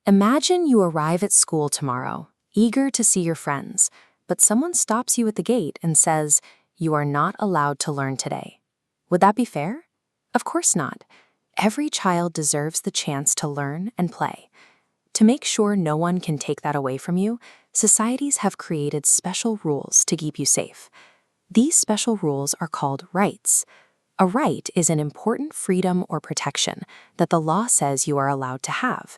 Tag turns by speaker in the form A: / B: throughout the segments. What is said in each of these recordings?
A: Imagine you arrive at school tomorrow, eager to see your friends, but someone stops you at the gate and says, "You are not allowed to learn today." Would that be fair? Of course not. Every child deserves the chance to learn and play. To make sure no one can take that away from you, societies have created special rules to keep you safe. These special rules are called rights. A right is an important freedom or protection that the law says you are allowed to have.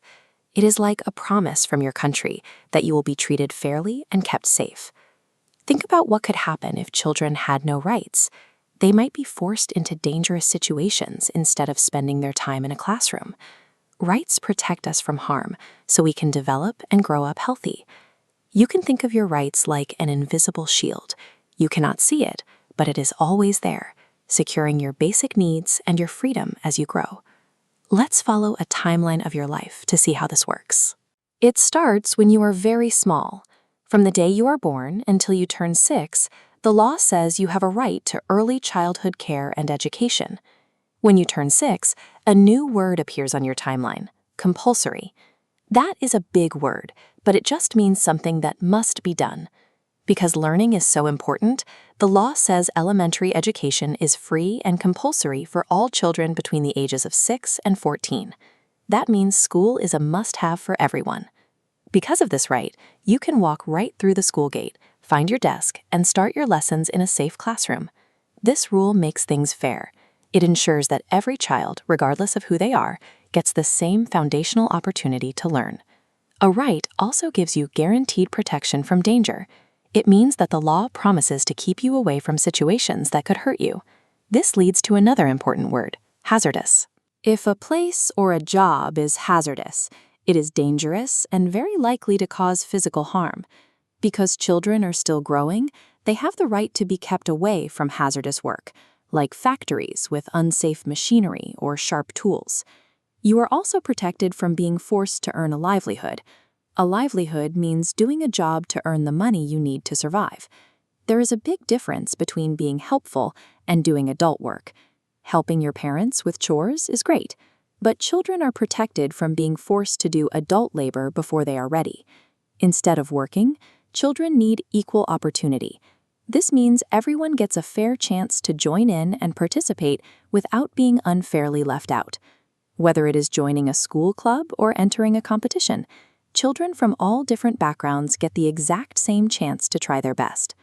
A: It is like a promise from your country that you will be treated fairly and kept safe. Think about what could happen if children had no rights. They might be forced into dangerous situations instead of spending their time in a classroom. Rights protect us from harm so we can develop and grow up healthy. You can think of your rights like an invisible shield. You cannot see it, but it is always there, securing your basic needs and your freedom as you grow. Let's follow a timeline of your life to see how this works. It starts when you are very small. From the day you are born until you turn 6, the law says you have a right to early childhood care and education. When you turn 6, a new word appears on your timeline: compulsory. That is a big word, but it just means something that must be done. Because learning is so important, the law says elementary education is free and compulsory for all children between the ages of 6 and 14. That means school is a must-have for everyone. Because of this right, you can walk right through the school gate, find your desk, and start your lessons in a safe classroom. This rule makes things fair. It ensures that every child, regardless of who they are, gets the same foundational opportunity to learn. A right also gives you guaranteed protection from danger. It means that the law promises to keep you away from situations that could hurt you. This leads to another important word: hazardous. If a place or a job is hazardous, it is dangerous and very likely to cause physical harm. Because children are still growing, they have the right to be kept away from hazardous work, like factories with unsafe machinery or sharp tools. You are also protected from being forced to earn a livelihood. A livelihood means doing a job to earn the money you need to survive. There is a big difference between being helpful and doing adult work. Helping your parents with chores is great, but children are protected from being forced to do adult labor before they are ready. Instead of working, children need equal opportunity. This means everyone gets a fair chance to join in and participate without being unfairly left out. Whether it is joining a school club or entering a competition, children from all different backgrounds get the exact same chance to try their best.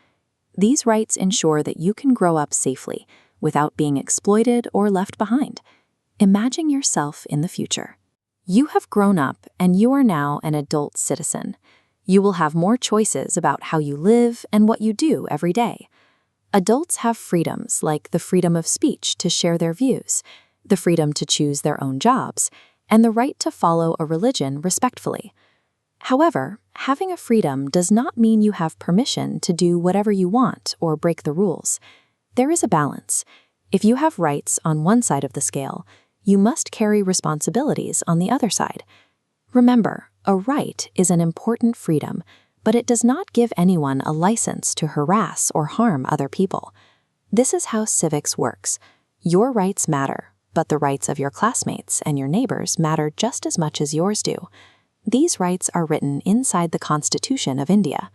A: These rights ensure that you can grow up safely without being exploited or left behind. Imagine yourself in the future. You have grown up and you are now an adult citizen. You will have more choices about how you live and what you do every day. Adults have freedoms like the freedom of speech to share their views, the freedom to choose their own jobs, and the right to follow a religion respectfully. However, having a freedom does not mean you have permission to do whatever you want or break the rules. There is a balance. If you have rights on one side of the scale, you must carry responsibilities on the other side. Remember, a right is an important freedom, but it does not give anyone a license to harass or harm other people. This is how civics works. Your rights matter, but the rights of your classmates and your neighbors matter just as much as yours do. These rights are written inside the Constitution of India.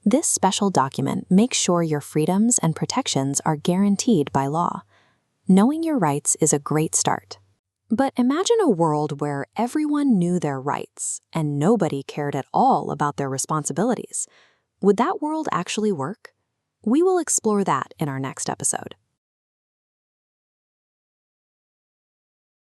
A: This special document makes sure your freedoms and protections are guaranteed by law. Knowing your rights is a great start. But imagine a world where everyone knew their rights and nobody cared at all about their responsibilities. Would that world actually work? We will explore that in our next episode.